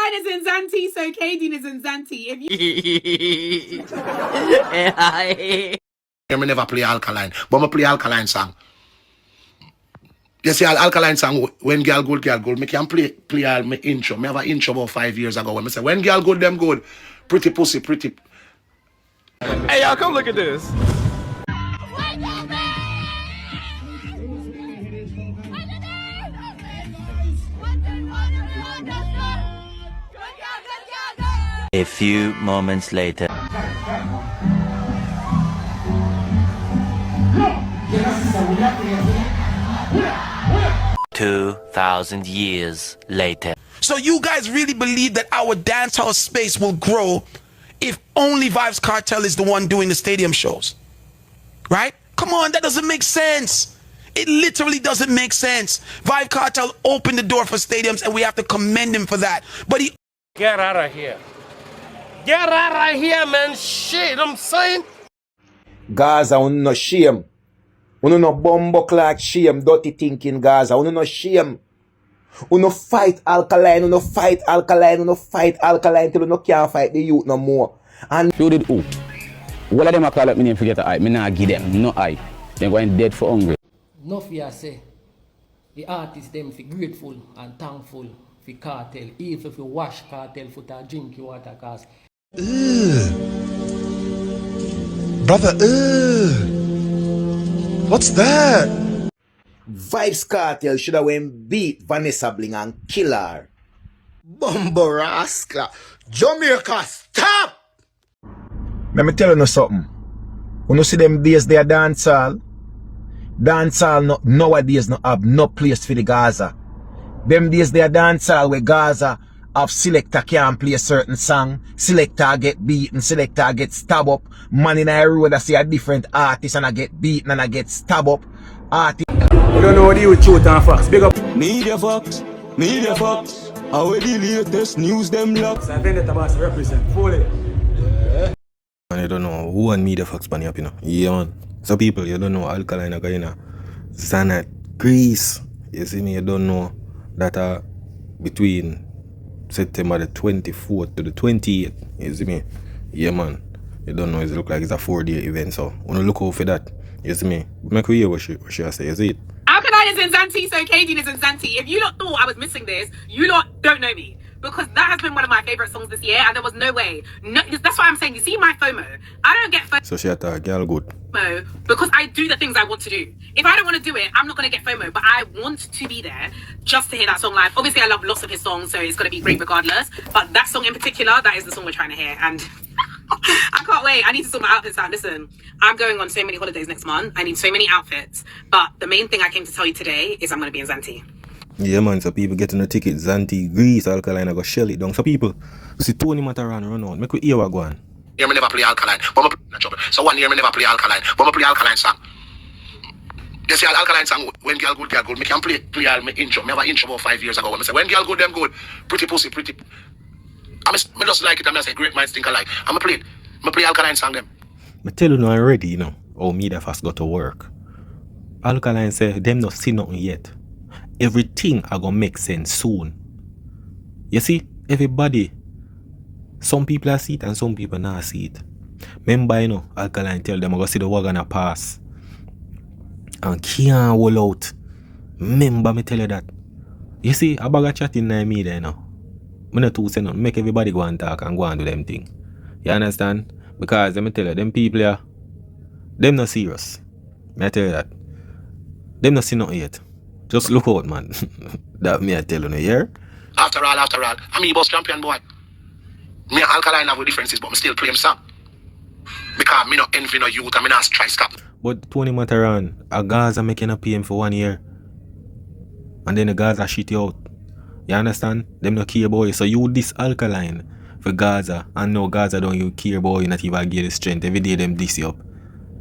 Alkaline is in Zanti, so Kadeen is in Zanti. If you... I never play Alkaline, but I play Alkaline song. You see, Alkaline song, when girl good, me can play all my intro. Me have an intro about 5 years ago when me say, when girl good, them good. Pretty pussy, pretty. Hey, y'all, come look at this. A few moments later. 2,000 years later. So you guys really believe that our dancehall space will grow if only Vybz Kartel is the one doing the stadium shows? Right? Come on, that doesn't make sense. It literally doesn't make sense. Vybz Kartel opened the door for stadiums and we have to commend him for that. But he... Get out of here. Get out of here, man. Shit, I'm saying. Gaza, uno no shame. Uno no bumbo clock shame, dirty thinking Gaza. Uno no shame. Uno fight Alkaline, uno fight Alkaline, uno fight Alkaline till uno can't fight the youth no more. And you did who? All of them a call up me name forget I. Me nah give them, no I. They're going dead for hungry. No fear say, the artists them feel grateful and thankful for Kartel. Even if you wash Kartel foot or drink your water cause. Brother, what's that? Vybz Kartel should have went beat Vanessa Bling and kill her. Bumbo rascal. Jamaica, stop! Let me tell you something. When you see them days they are dancehall no, nowadays no have no place for the Gaza. Them days they are dancehall where Gaza have selector can't play a certain song, selector get beaten, selector get stabbed up. Man in a road I see a different artist and I get beaten and I get stabbed up. Artist. You don't know what you shoot and facts. Big up. Media Fox. How the latest news them locks. I think that about to represent fully. And you don't know who and Media Fox bunny up, you know. Yeah, man. So people, you don't know Alkaline are going to Zanat, Greece. You see me, you don't know that between September the 24th to the 28th. You see me? Yeah, man. You don't know, it look like it's a 4-day event, so when you look out for that, you see me? Make we hear what she say, you see it? Alkaline is in Zanti, so Kadeen is in Zanti. If you lot thought I was missing this, you lot don't know me. Because that has been one of my favourite songs this year, and there was no way. No, that's why I'm saying, you see my FOMO. I don't get FOMO. So she had a girl good. Because I do the things I want to do. If I don't want to do it, I'm not going to get FOMO. But I want to be there just to hear that song live. Obviously, I love lots of his songs, so it's going to be great regardless. But that song in particular, that is the song we're trying to hear. And I can't wait. I need to sort my outfits out. Listen, I'm going on so many holidays next month. I need so many outfits. But the main thing I came to tell you today is I'm going to be in Zanti. Yeah, man, so people getting a ticket, Zanti, Greece, Alkaline, I go shell it down. So people, see Tony Matterhorn run out, make we hear what go on. Yeah, me never play Alkaline, but I play trouble. So 1 year me never play Alkaline, but I play Alkaline song. You see, Alkaline song, when girl good, me can play all my intro. Me have an intro about 5 years ago when I say, when girl good, them good. Pretty pussy, pretty. I just like it, and I say, great minds think alike. I'm play it. I play Alkaline song them. I tell you now already, you know, how Media Fox got to work. Alkaline say, them not see nothing yet. Everything are gonna make sense soon. You see, everybody, some people are see it and some people not see it. Remember, you know, Alkaline tell them I go see the wagon a pass and can't roll out. Remember me tell you that. You see, a bag of chatting in me there, you know. I'm not too saying make everybody go and talk and go and do them thing. You understand? Because let me tell you, them people here, them not serious. I tell you that. Them not see nothing yet. Just look out, man. That me I tell you, yeah? After all, I'm a boss champion, boy. Me and Alkaline have differences, but I still play him song. Because me not envy no youth and me not try stop. But Tony Matterhorn, a Gaza making a PM for 1 year. And then the Gaza shit you out. You understand? Them no care boy. So you this Alkaline for Gaza. And no Gaza don't you care boy, you not even give the strength. Every day them diss you up.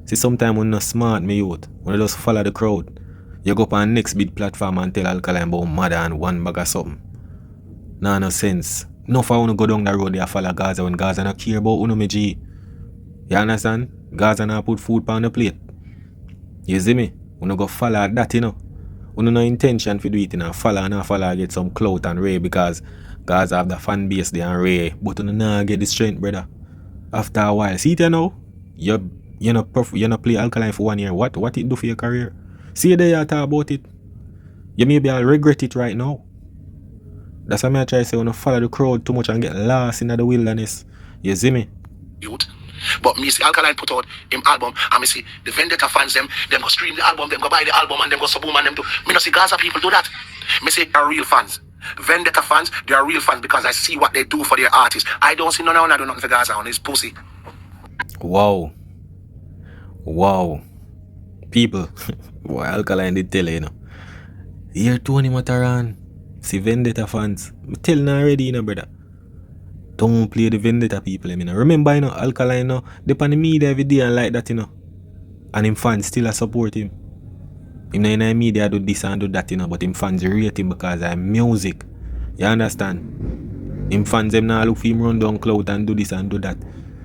See, sometimes when you're not smart, me youth, when you just follow the crowd, you go up on next big platform and tell Alkaline about mother and one bag of something. Nah, no sense. No for you go down the road there follow Gaza when Gaza not care about you, me G. You understand? Gaza not put food on the plate. You see me? You go follow that, you know. You no intention to do it, you know. Follow and follow get some clout and ray because Gaza have the fan base there and Ray. But you nah get the strength, brother. After a while. See it you now? You not play Alkaline for 1 year. What it do for your career? See you there you talk about it. You maybe I'll regret it right now. That's why I try to say when you follow the crowd too much and get lost in the wilderness. You see me? Youth. But me see Alkaline put out him album and me see the Vendetta fans them go stream the album, them go buy the album and them go sub-boom and them do. Me no see Gaza people do that. Me see they are real fans. Vendetta fans, they are real fans because I see what they do for their artists. I don't see none of them do nothing for Gaza on his pussy. Wow. People, what Alkaline did tell you know. Here Tony Matterhorn, see Vendetta fans. I'm telling already, you know, brother. Don't play the Vendetta people, you know. Remember, you know, Alkaline, you know, they on the media every day and like that, you know. And him fans still support him. Him in the media do this and do that, you know, but him fans rate him because of music. You understand? Him fans them now look for him run down cloud and do this and do that.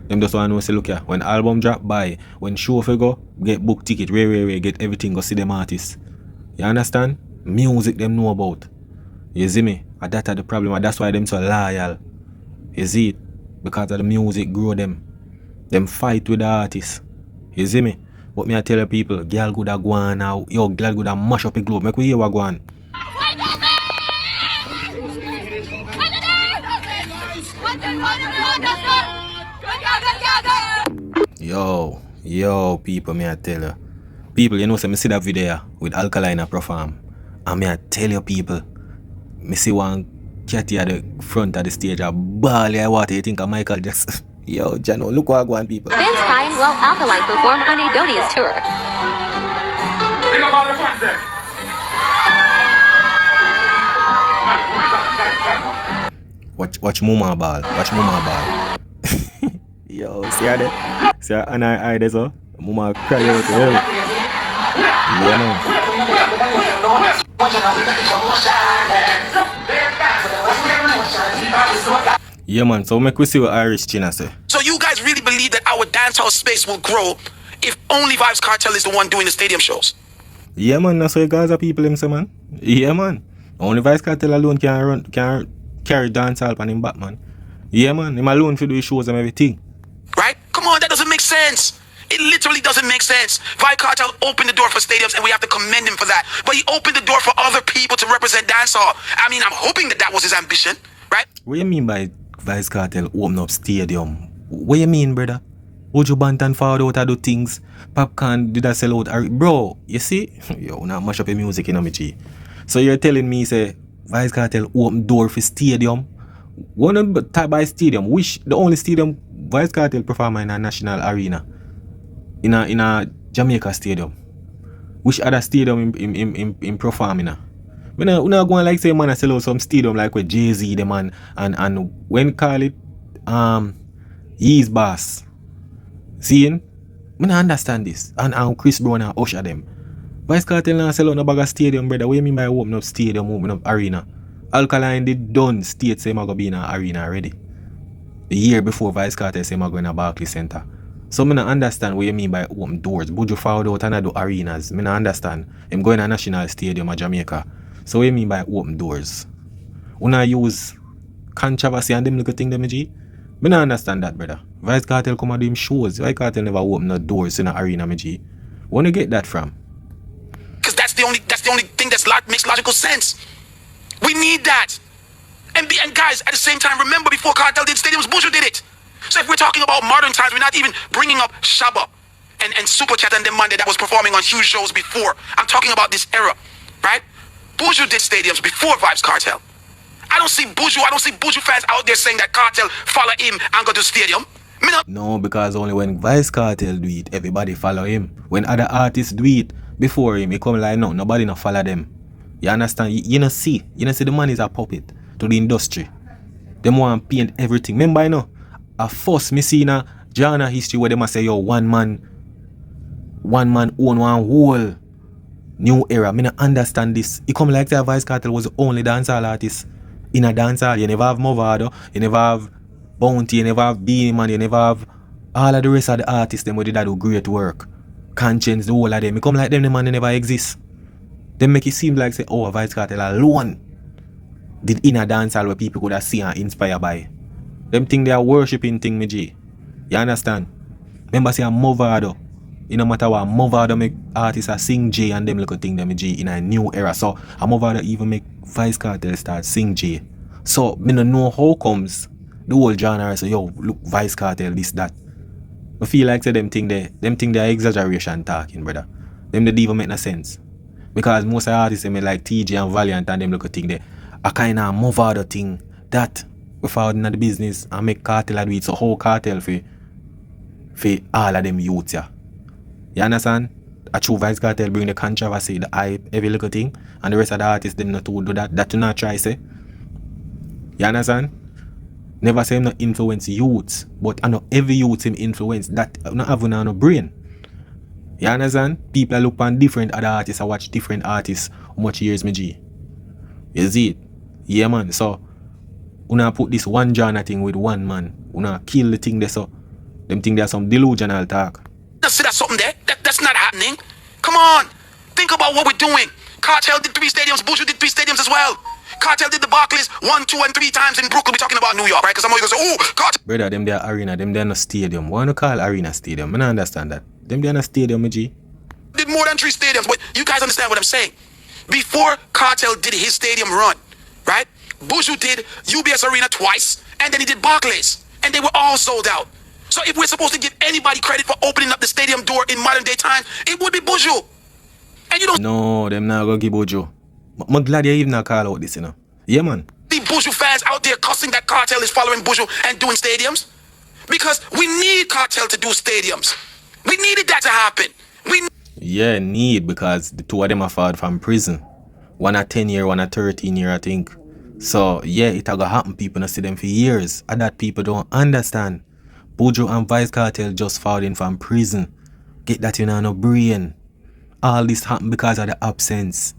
Them just want to say, look here, when album drop by, when show for go, get book ticket, rare, get everything, go see them artists. You understand? Music them know about. You see me? And that's the problem, and that's why them so loyal. You see it? Because of the music grow them. Them fight with the artists. You see me? But me I tell you people, girl good a go on now. Yo, girl good a mash up the globe. Make we hear what go on. Yo, people, me I tell you. People, you know, say me see that video with Alkaline a perform. And me I tell you people, me see one catty at the front of the stage a ball I water. You think of Michael Jackson? Yo, Jano, look what go on, people. This time, will Alkaline perform on Adonia's tour? Watch Mama ball. Yo, see her there? See her and I there so? Mama cry out to hell. Yeah, man. Yeah, man, so make we see what Irish China say. So you guys really believe that our dancehall space will grow if only Vibes Cartel is the one doing the stadium shows? Yeah, man, that's why Gaza people them say, man. Yeah, man. Only Vibes Cartel alone can carry dancehall on him back, man. Yeah, man, him alone for do shows and everything. Right? Come on, that doesn't make sense. It literally doesn't make sense. Vibes Cartel opened the door for stadiums and we have to commend him for that. But he opened the door for other people to represent dancehall. I mean, I'm hoping that was his ambition, right? What you mean by Vibes Cartel open up stadium? What you mean, brother? Ojo Bantan forward out to do things. Popcorn did that sell out. Bro, you see? Yo, now mash up your music, you know me, G. So you're telling me, say, Vibes Cartel open door for stadium? One type by stadium, which the only stadium Vibes Cartel perform in a national arena. In a Jamaica stadium. Which other stadium in performing in? We're not going like say man I sell out some stadium like with Jay-Z the man and when call it Yee's boss. Seeing? I don't understand this. And Chris Brown and Usher them. Vibes Cartel now sell out no bag of stadium, brother. What do you mean by open up stadium, open up arena? Alkaline did done state say I'm going to be in an arena already. The year before Vibes Cartel say I'm going to Barclays Center. So I don't understand what you mean by open doors. Buju forward out and do arenas. I don't understand. I'm going to national stadium in Jamaica. So what you mean by open doors? When I use controversy and them little thing them G? I don't understand that, brother. Vibes Cartel come and do him shows. Vibes Cartel never open no doors in an arena, G. Where do you get that from? Because that's the only thing that makes logical sense. We need that. And guys, at the same time, remember before Cartel did stadiums, Buju did it. So if we're talking about modern times, we're not even bringing up Shabba and Super Chat and them Monday that was performing on huge shows before. I'm talking about this era, right? Buju did stadiums before Vibes Cartel. I don't see Buju fans out there saying that Cartel follow him and go to stadium. No, because only when Vibes Cartel do it, everybody follow him. When other artists do it before him, he come like, no, nobody not follow them. You understand? You don't see the man is a puppet to the industry. Them want to paint everything. Remember, you know, a first me see in a genre history where they must say, yo, one man own one whole new era. Me not understand this. It come like that Vibes Cartel was the only dancehall artist in a dancehall. You never have Movado, you never have Bounty, you never have Beanie Man, you never have all of the rest of the artists them where they do great work. Conscience, the whole of them. It come like them, the man they never exist. They make it seem like say, oh, Vibes Cartel alone did in a dancehall where people could have seen and inspired by. Them think they are worshipping thing, me G. You understand? Remember say a Movado. It no matter what, Movado make artists a sing J and them little thing them G in a new era. So a Movado even make Vice Cartel start sing J. So me no know how comes the whole genre say, yo, look, Vice Cartel, this, that. I feel like say them think they exaggeration talking, brother. Them they even make no sense. Because most of the artists me like TJ and Valiant and them little thing they a kind of Movado thing that we found in the business and make Cartel and do it. So whole Cartel for all of them youths, yeah. You understand? A true Vice Cartel bring the controversy, the hype, every little thing, and the rest of the artists them not to do that. That do not try say. You understand? Never say him not influence youths, but I know every youth him influence. That not have no brain. You understand? People look on different other artists, I watch different artists how much years me G. You see it? Yeah man, so una put this one genre thing with one man. Una kill the thing there, so them think there's some delusional talk. See that something there? That's not happening. Come on. Think about what we're doing. Cartel did 3 stadiums. Buju did 3 stadiums as well. Cartel did the Barclays 1, 2, and 3 times in Brooklyn. We're talking about New York, right? Because some of you going to say, oh, Cartel. Brother, them there arena, them there no stadium. Why no call arena stadium? I don't understand that. Them there no stadium, G. Did more than 3 stadiums. But you guys understand what I'm saying? Before Cartel did his stadium run, right? Buju did UBS Arena twice, and then he did Barclays. And they were all sold out. So if we're supposed to give anybody credit for opening up the stadium door in modern day time, it would be Buju. And you don't... No, them not gonna give Buju. I'm glad you even call out this, you know. Yeah, man. The Buju fans out there cussing that Cartel is following Buju and doing stadiums. Because we need Cartel to do stadiums. We needed that to happen. Yeah, need, because the two of them are fired from prison. One a 10 year, one a 13 year, I think. So, yeah, it a gonna happen. People not see them for years. And that people don't understand. Buju and Vice Cartel just filed in from prison. Get that in no brain. All this happened because of the absence.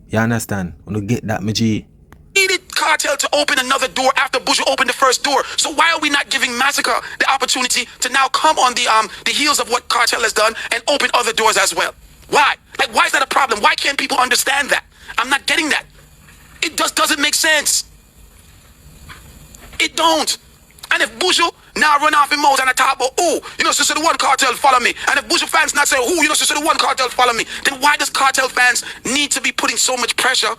You understand? When you get that, my G. Needed Cartel to open another door after Buju opened the first door. So why are we not giving Masicka the opportunity to now come on the heels of what Cartel has done and open other doors as well? Why? Like, why is that a problem? Why can't people understand that? I'm not getting that. It doesn't make sense. It don't. And if Buju now run off in mouth and I talk about, oh, you know, sister the one Cartel follow me. And if Buju fans not say, oh, you know, sister the one Cartel follow me, then why does Cartel fans need to be putting so much pressure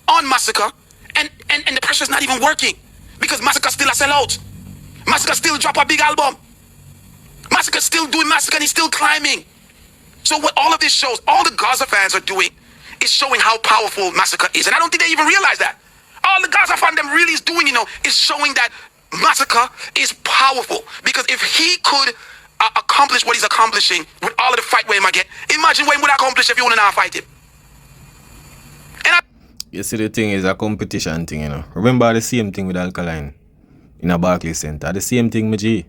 on Masicka? And the pressure's not even working. Because Masicka still a sell out. Masicka still drop a big album. Masicka still doing Masicka and he's still climbing. So what all of this shows, all the Gaza fans are doing is showing how powerful Masicka is. And I don't think they even realize that. All the Gaza fan them really is doing, you know, is showing that Masicka is powerful. Because if he could accomplish what he's accomplishing with all of the fight Wayne might get, imagine Wayne would accomplish if you want to now fight him. You see, the thing is a competition thing, you know. Remember the same thing with Alkaline in a Barclays Center. The same thing, my G.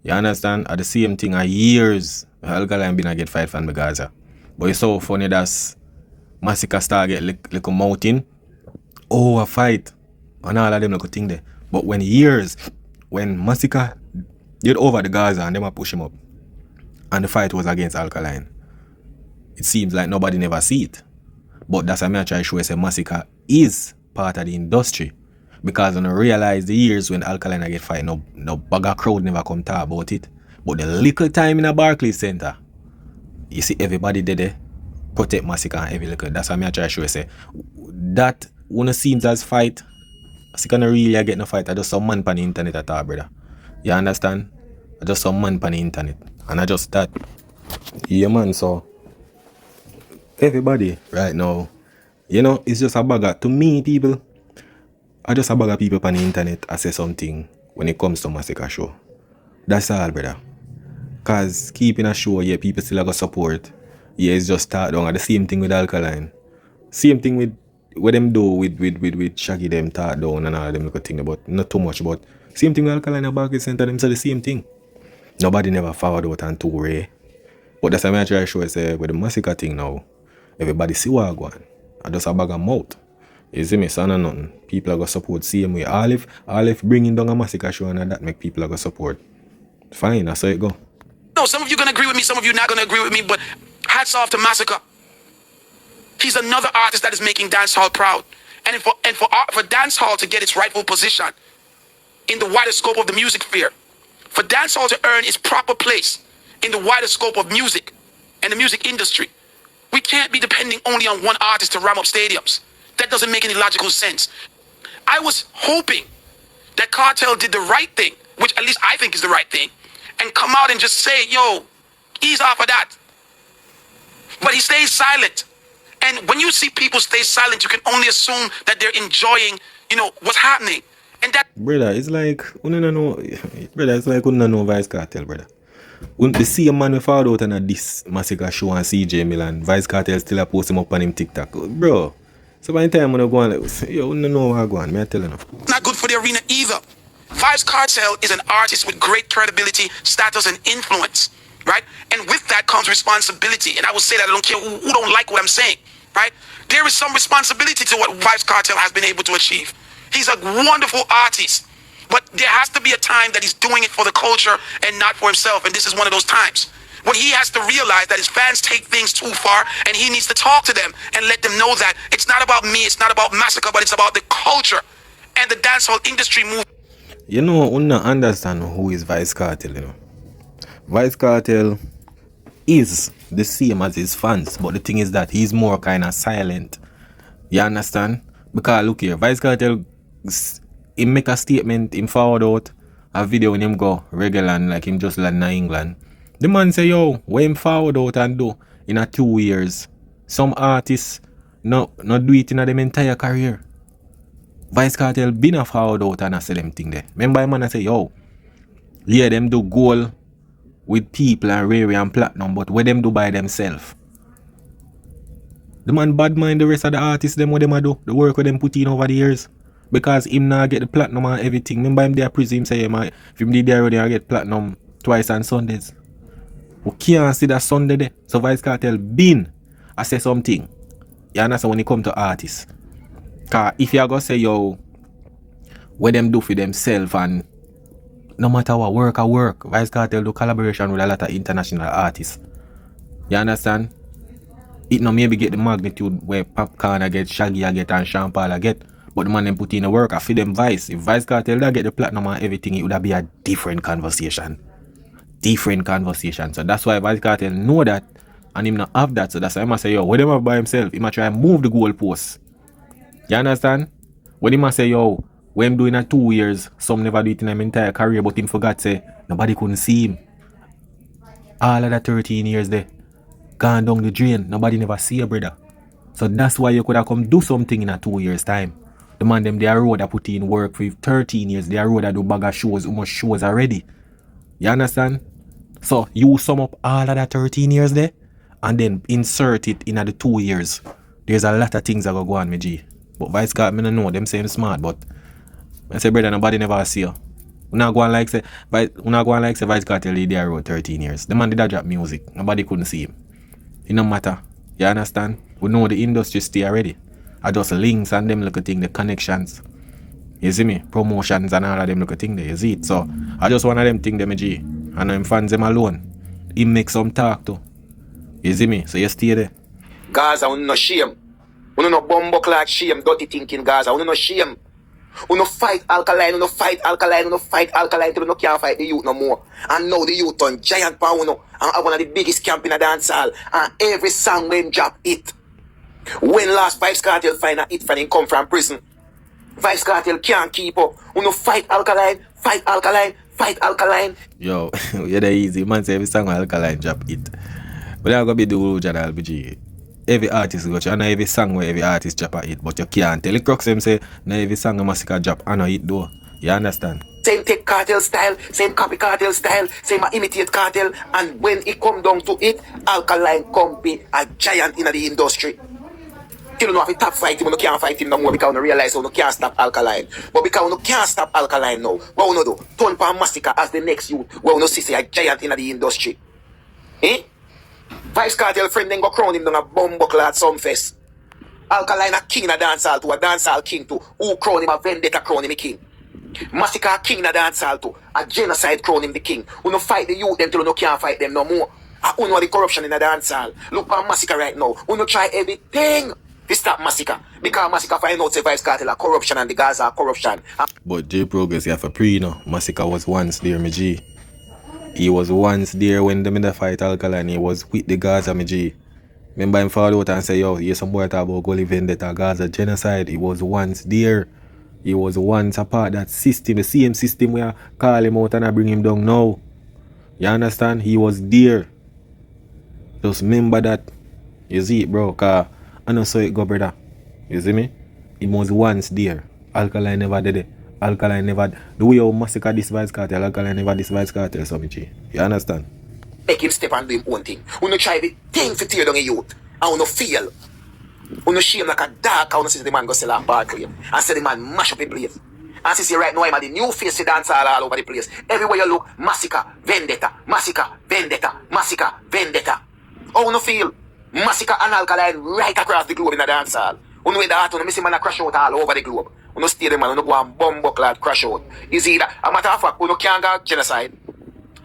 You understand? The same thing years. Alkaline been a get fight from the Gaza. But it's so funny that Masicka start get like a mountain. Oh, a fight. And all of them little thing there. But when Masicka did over the Gaza and them a push him up, and the fight was against Alkaline, it seems like nobody never see it. But that's why I try to show you that Masicka is part of the industry. Because I realize the years when Alkaline get fight, no bugger crowd never come talk about it. But the little time in a Barclays Center, you see everybody there protect Masicka and every little. That's why I try to show you that when it seems as fight, Masicka no really get no fight. I just some man on the internet at all, brother. You understand? I just some man on the internet. And I just that. Yeah man, so everybody right now, you know, it's just a bugger. To me, people, I just a bugger people on the internet I say something when it comes to Masicka show. That's all, brother. Cause keeping a show, yeah, people still got support. Yeah, it's just start down. The same thing with Alkaline. Same thing with what them do with Shaggy them start down and all them little thing, but not too much. But same thing with Alkaline and Barclays Center, them say the same thing. Nobody never forward out and too rare. But that's why I try to show say with the Masicka thing now. Everybody see what I go on. I just a bag of mouth. You see me, son or nothing. People are going to support same way. All if bringing down a Masicka show and that make people are going to support. Fine, that's how it go. No, some of you going to agree with me, some of you not going to agree with me, but hats off to Masicka. He's another artist that is making dancehall proud. And for dancehall to get its rightful position in the wider scope of the music sphere, for dancehall to earn its proper place in the wider scope of music and the music industry, we can't be depending only on one artist to ram up stadiums. That doesn't make any logical sense. I was hoping that Cartel did the right thing, which at least I think is the right thing, and come out and just say, yo, ease off of that. But he stays silent. And when you see people stay silent, you can only assume that they're enjoying, what's happening. And that... Brother, it's like, it's like no Vice Cartel, brother. The same man we found out on this Masicka show on CJ Milan, Vice Cartel still post him up on him TikTok. Bro, so by the time when I go on, you don't know what I go on, me I tell you now. Not good for the arena either. Vice Cartel is an artist with great credibility, status, and influence, right? And with that comes responsibility. And I will say that I don't care who don't like what I'm saying, right? There is some responsibility to what Vice Cartel has been able to achieve. He's a wonderful artist. But there has to be a time that he's doing it for the culture and not for himself. And this is one of those times when he has to realize that his fans take things too far, and he needs to talk to them and let them know that it's not about me, it's not about Masicka, but it's about the culture and the dancehall industry movement. You know, I don't understand who is Vice Cartel, Vice Cartel is the same as his fans, but the thing is that he's more kind of silent. You understand? Because look here, Vice Cartel... He make a statement, him forward out a video when him go regular and like him just land in England. The man say, yo, what him forward out and do in a 2 years, some artists not do it in them entire career. Vice Cartel been a forward out and I say them thing there. Remember the man I say, yo, yeah, them do gold with people and rare and platinum, but what them do by themselves. The man bad mind the rest of the artists, them what them a do, the work with them put in over the years. Because him now get the platinum and everything. Remember him there prison say if him did there already I get platinum twice on Sundays. We can't see that Sunday there. So Vice Cartel been I say something. You understand when it come to artists. Cause if you are gonna say yo what them do for themselves and no matter what work, Vice Cartel do collaboration with a lot of international artists. You understand? It no maybe get the magnitude where Popcorn I get, Shaggy I get and Sean Paul I get. But the man them put in the work, I feed them Vice. If Vice Cartel that get the platinum and everything, it would be a different conversation. So that's why Vice Cartel know that and him not have that. So that's why I must say, yo, what him have by himself, he must try and move the goalposts. You understand? When he must say, yo, what him doing in 2 years, some never do it in his entire career, but him forgot say, nobody couldn't see him. All of that 13 years there, gone down the drain, nobody never see a brother. So that's why you could have come do something in a 2 years time. The man them they are road that put in work for 13 years. They are road that do bag of shows, almost shows already. You understand? So you sum up all of that 13 years there and then insert it in the 2 years. There's a lot of things that go on with G. But Vice Cartel, I don't know, them say I'm smart, but I say brother, nobody never see you. We not going like say Vice Cartel they are road 13 years. The man did that drop music. Nobody couldn't see him. It no matter. You understand? We know the industry stay already. I just links and them little thing, the connections. You see me? Promotions and all of them little thing there, you see it? So I just one of them thing them G. And I'm fans them alone. He make some talk too. You see me? So you stay there. Gaza, no shame. No bumbo clock shame, dirty thinking Gaza, no shame. No fight Alkaline, no fight Alkaline till no can't fight the youth no more. And now the youth on giant power and have one of the biggest camp in a dancehall. And every song when drop it. When last Vice Cartel find a hit from him come from prison, Vice Cartel can't keep up. No fight Alkaline. Yo, you're the easy man say every song Alkaline drop it. But I'm gonna be the whole channel BG. Every artist go to and every song where every artist drop a hit, but you can't tell the crux them say now every song a Masicka drop and a hit though. You understand? Same take Cartel style, same copy Cartel style, same imitate Cartel, and when it come down to it, Alkaline come be a giant in the industry. You don't have to top fight him, you can't fight him no more because you realize you can't stop Alkaline. But because you can't stop Alkaline now, what you do? Turn for Masicka as the next youth, where you see a giant in the industry. Vice Cartel friend then go crown him down a bumbuckle at some fest. Alkaline a king in a dancehall too, a dancehall king too. Who crown him a vendetta crown him a king. Masicka a king in a dancehall too, a genocide crown him the king. Who no fight the youth them till you can't fight them no more. Who know the corruption in a dancehall. Look at Masicka right now. Who no try everything to stop Masicka. Because Masicka find out the Vybz Kartel are corruption and the Gaza are corruption. But J Progress, you have a pre, you know. Masicka was once there, my G. He was once there when them in the fight Alkaline. He was with the Gaza, my G. Remember him fall out and say, yo, here's some boy talk about Gully Vendetta, Gaza genocide. He was once there. He was once a part of that system, the same system where I call him out and I bring him down now. You understand? He was there. Just remember that. You see it, bro? Because I know so it go, brother. You see me? He was once there. Alkaline never did it. Alkaline never... The way how Masicka this Vybz Kartel, Alkaline never this Vybz Kartel, so me G. You understand? Make him step and do him own thing. We no try the thing to tear down a youth. And we no feel. We no shame like a dark. I want to see the man go sell a bad claim. And see the man mash up a place. And see right now I'm at the new face to dance all over the place. Everywhere you look, Masicka, Vendetta, Masicka, Vendetta, Masicka, Vendetta. How we no feel? Masicka and Alkaline right across the globe in a dance hall. We know the heart, we miss him and crash out all over the globe. We no stay the man, we no go and bomb buckler crash out. Is either a matter of fact, we no can't go genocide.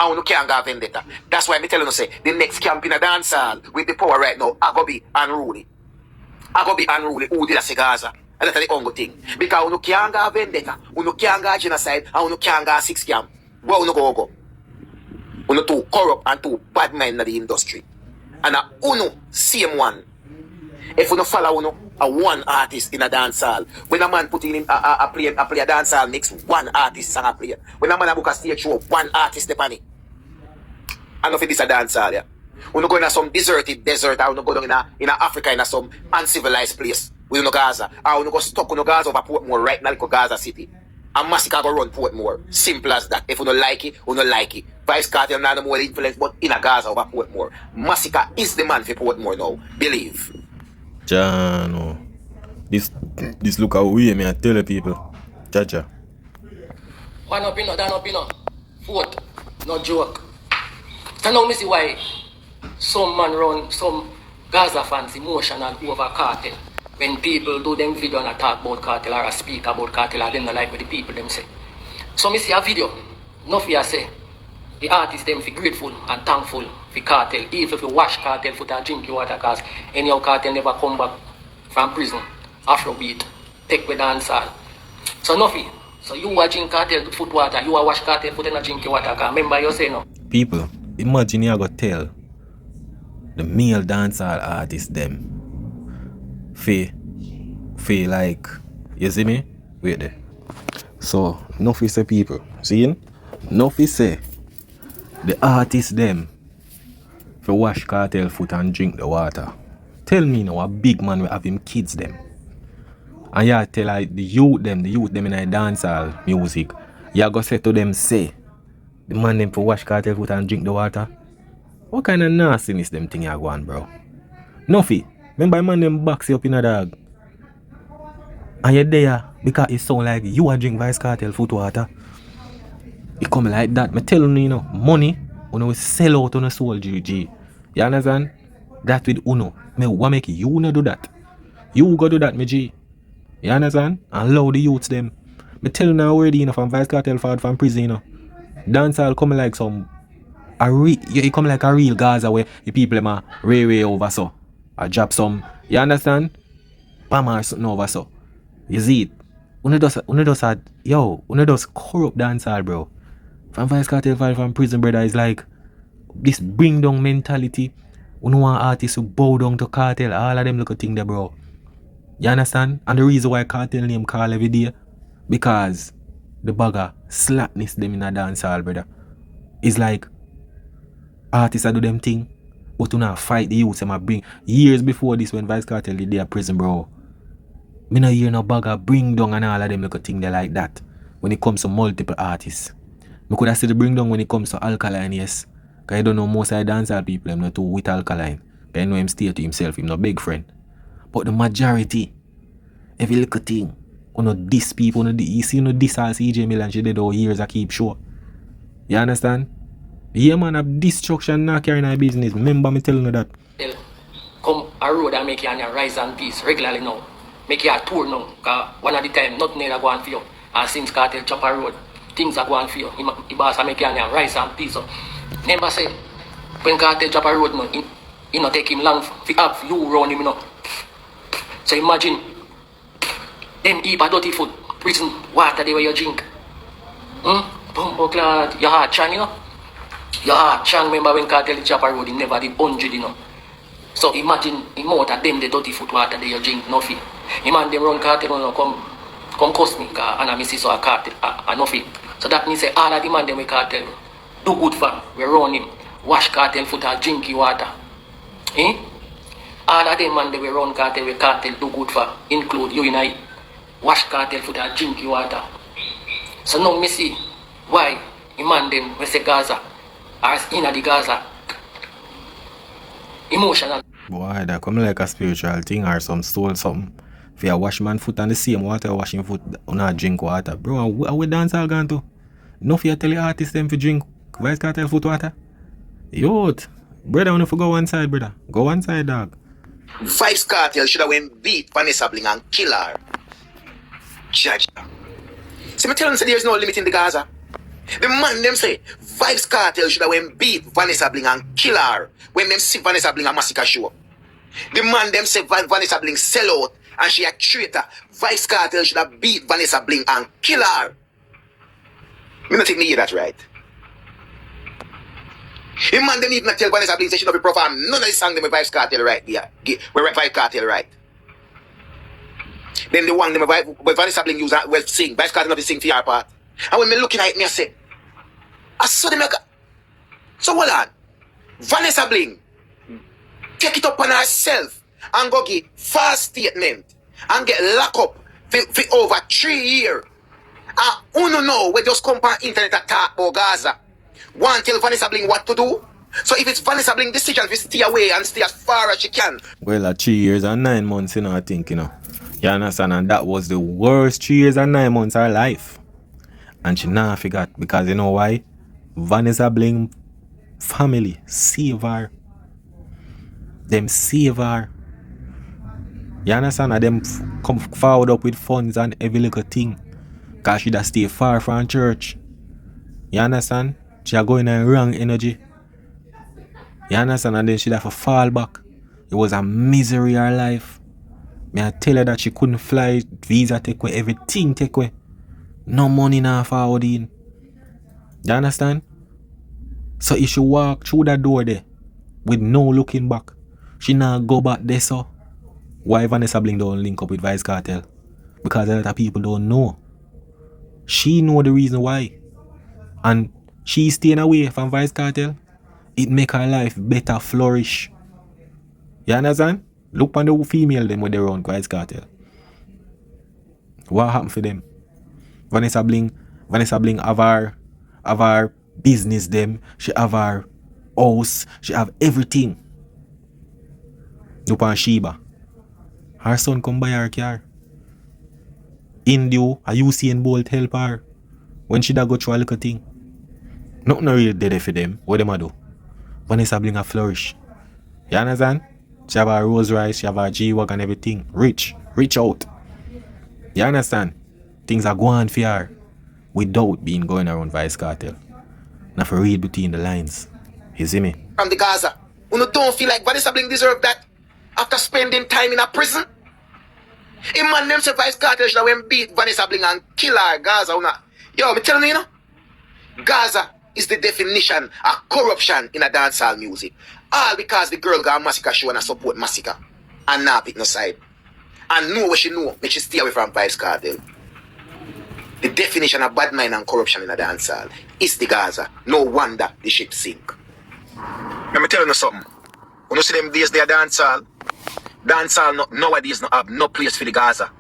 And we can't go vendetta. That's why I'm telling you, say, the next camp in a dance hall with the power right now, I go be unruly. I go be unruly. Who did I Gaza? And that's the only thing. Because we can't go vendetta, we can't go genocide, and we can't go six camp. Where we go? We no too corrupt and too bad mind in the industry. And a uno, same one. If we no follow uno, a one artist in a dance hall. When a man put in a play a dance hall, makes one artist song a play. When a man a book a stage show, one artist step on it. And if it is a dance hall, yeah. We no go in some deserted desert, or we no go down in Africa in some uncivilized place. We no Gaza. Or we no go stuck in Gaza over Portmore right now like Gaza City. And Masicka go run Portmore. Simple as that. If we no like it, we no like it. Vybz Kartel not no more influence, but in a Gaza over Portmore. Masicka is the man for Portmore now. Believe. Jano. This look how we me I tell the people. Jaja. One up, down up, Fourth, no joke. So now me see why some man run, some Gaza fans emotional over Kartel. When people do them video and talk about Kartel or speak about Kartel, or them not like what the people them say. So me see a video, no fear say, the artists them feel grateful and thankful for Kartel. Even if you wash Kartel foot and drink your water, cause anyhow Kartel never come back from prison. Afrobeat, take with dancehall. So nothing. So you are drink Kartel foot water, you are wash Kartel foot and drink your water, cause remember you say no. People, imagine you go tell the male dancehall artists them feel like, you see me? Wait there. So nothing say people, see? Nothing say the artists them for wash Kartel foot and drink the water. Tell me now a big man will have him kids them. And you tell like the youth them in a dancehall music. You go say to them say the man them for wash Kartel foot and drink the water. What kind of nastiness them thing you go on, bro? Nothing. Remember man them box you up in a dog. And you're there because it sound like you are drink Vybz Kartel foot water. It come like that. Me tell you, money, will sell out on a soul, GG. You understand? That with Uno. Me what make you not do that? You go do that, me G. You understand? And allow the youths them. Me tell you now already, from Vybz Kartel forward from prison, dancehall come like some it come like a real Gaza where the people them are way over so. I drop some. You understand? Pam or something over so. You see it? Uno does corrupt dancehall, bro. From Vybz Kartel forward from prison, brother, is like this bring down mentality. Uno want artists who bow down to Kartel. All of them look a thing there, bro. You understand? And the reason why Kartel name call every day, because the bugger slackness them in a dancehall, brother. It's like artists do them thing, but you not fight the youths them bring. Years before this, when Vybz Kartel did their prison, bro, me not hear no bugger bring down and all of them look a thing there like that. When it comes to multiple artists, me could have said the bring down when it comes to Alkaline, yes. Cause I don't know most of the dancehall people them not too with Alkaline. Cause I know him stay to himself, him no big friend. But the majority, every little thing, this people, you see this all CJ Milan, she did all years I keep short. You understand? Yeah man, of destruction not carrying our business. Remember me telling you that. Come a road and make you and rise and peace regularly now. Make you a tour now. Cause one of the time nothing else go on for you. And since Kartel chop a road, things are going for you. He boss make you and rise and peace. So, remember say, when Kartel chop a road now, it not take him long to have you round him, So imagine them heap a dirty food, prison water they where you drink. Bumbo clad, your heart chang, you know. Your heart chang, remember when cartel the Chopper Road, he never did 100, you know. So imagine the amount of them the dirty food water they you drink, nothing. Imagine them run cartel, you know, come cost me, and I miss so a cartel, nothing. So that means say all of the man them we cartel do good for, we run him, wash cartel foot and drink water. All of them man they we run cartel, we cartel do good for, include you and I, wash cartel foot and drink water. So now me see why the man them we say Gaza, or in the Gaza, emotional. Boy, that come like a spiritual thing or some soul something. If you wash man foot on the same water, washing foot, you not drink water. Bro, we dance all gone to? No fear tell the artists them to drink Vice Cartel foot water. Youth, brother, wanna go one side, brother. Go one side, dog. Vice Cartel should have went beat Vanessa Bling and kill her. Judge. See me telling you there's no limit in the Gaza. The man them say Vice Cartel should have went beat Vanessa Bling and kill her when them see Vanessa Bling and Masicka show up. The man them say Vanessa Bling sell out and she a traitor. Vice Cartel should have beat Vanessa Bling and kill her. Me not think me hear that right. The man them need not tell Vanessa Bling say she don't be perform none of the song them with Vice Cartel right there. With Vice Cartel right. Then the one them with Vanessa Bling use well sing. Vice Cartel not sing for your part. And when me looking at it, me I say, I saw them like, so hold on. Vanessa Bling take it up on herself and go give false statement and get locked up for over 3 years. And uno know we just come on internet and talk about Gaza. Want tell Vanessa Bling what to do? So if it's Vanessa Bling decision to stay away and stay as far as she can. Well, 3 years and 9 months, you know, I think, you know. You understand? And that was the worst 3 years and 9 months of her life. And she now forgot because you know why? Vanessa Bling family save her. Them save her. You understand? And them come forward up with funds and every little thing. Because she da stay far from church. You understand? She a going in wrong energy. You understand? And then she have to fall back. It was a misery her life. Me I tell her that she couldn't fly, visa take away, everything take away. No money now forward in. You understand? So if she walk through that door there with no looking back, she now go back there. So why Vanessa Bling don't link up with Vice Cartel? Because a lot of people don't know. She know the reason why. And she staying away from Vice Cartel. It make her life better flourish. You understand? Look on the female them with their own Vice Cartel. What happened for them? Vanessa Bling have her business them. She have her house. She have everything. Look on Sheba. Her son come buy her car. Indio, a Usain Bolt help her. When she da go through a little thing. Nothing really dead for them. What them a do? Vanessa Bling a flourish. You understand? She have her Rolls Royce, she have her G-Wagon and everything. Rich out. You understand? Things are going for her without being going around Vice Cartel. Now for read between the lines. You see me? From the Gaza. You don't feel like Vanessa Bling deserve that after spending time in a prison? A man named Vice Cartel should have went beat Vanessa Bling and kill her Gaza. Yo, me telling you, Gaza is the definition of corruption in a dancehall music. All because the girl got a Masicka show and I support Masicka. And not pick no side. And know what she know, make she stay away from Vice Cartel. The definition of bad mind and corruption in a dancehall is the Gaza. No wonder the ship sink. Let me tell you something. When you see them days they are dancehall nowadays no have no place for the Gaza.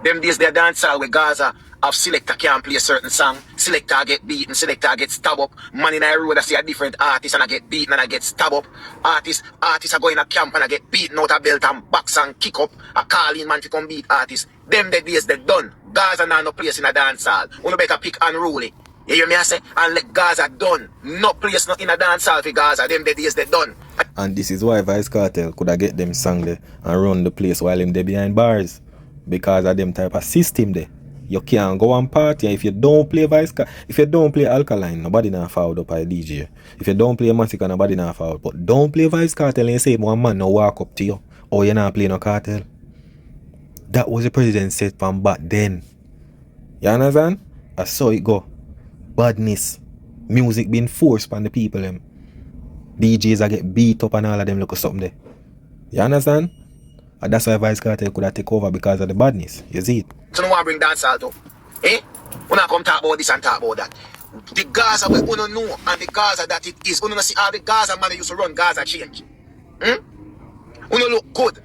Them days they are dancehall with Gaza have selector can't play a certain song, selector get beaten, selector get stabbed up. Man in a road I see a different artist and I get beaten and I get stabbed up. Artists are going to camp and I get beaten out of belt and box and kick up. A call in man to come beat artists. Them the days they done. Gaza now no place in a dance hall. You better pick unruly. You hear me I say? And let Gaza done. No place not in a dance hall for Gaza. Them the days they done. And this is why Vice Cartel could have get them song there and run the place while them there behind bars. Because of them type of system there. You can't go and party if you don't play if you don't play Alkaline, nobody not forward up a DJ. If you don't play Masicka, nobody not forward. But don't play Vice Cartel and you say one man no walk up to you. Or you not play no cartel. That was the president said from back then. You understand? I saw it go. Badness. Music being forced on the people them. DJs are get beat up and all of them look at something there. You understand? And that's why Vice Cartel could have take over because of the badness. You see it? So no one bring dancehall to. Eh? When I come talk about this and talk about that. The Gaza we uno know and the Gaza that it is. Uno see how the Gaza man used to run Gaza change. Uno look good.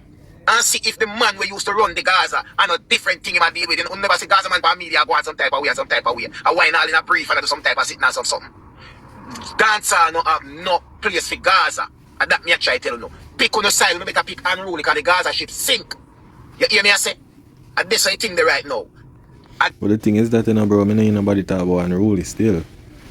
And see if the man we used to run the Gaza and a different thing he might deal with. You never see Gaza man by media go on some type of way and some type of way. I wine all in a brief and I do some type of sitting and something. Dancehall no have no place for Gaza. And that me I try to tell you no. Pick on the side, you better pick unruly because the Gaza ship sink. You hear me I say? And this is the thing there right now. But the thing is that, you know, bro, I don't hear nobody talk about unruly still.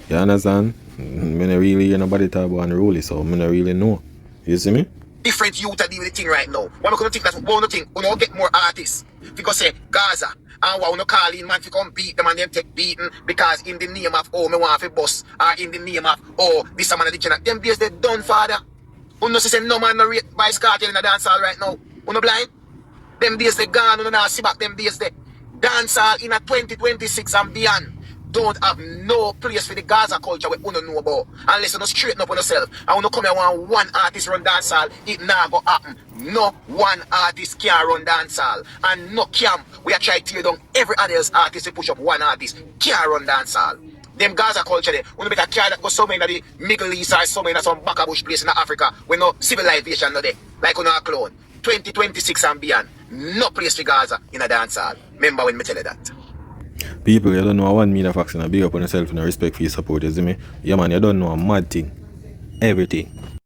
You understand? I don't really hear nobody talk about unruly, so I don't really know. You see me? Different youth are dealing with the thing right now. Why don't think that one thing, we don't get more artists. Because say Gaza, and why we don't call in man to come beat them and them take beating because in the name of oh me want to bust or in the name of oh this man of the channel. Them days they done father. You know say no man no rate Vice Cartel in the dancehall right now. You know blind? Them days they gone, you know now see back them days they dancehall in a 2026 and beyond. Don't have no place for the Gaza culture we don't know about. Unless you don't straighten up on yourself. And when you come here and one artist run dancehall, it not go happen. No one artist can run dancehall. And no camp, we are trying to tear down every other artist to push up one artist. Can't run dancehall. Them Gaza culture there, when you better carry that go somewhere in the Middle East or somewhere in some backabush place in Africa where no civilization no there. Like on a clone. 2026 and beyond. No place for Gaza in a dancehall. Remember when me tell you that. People, you don't know one media faction, big up on yourself and respect for your support, you see me? Yeah man, you don't know a mad thing. Everything.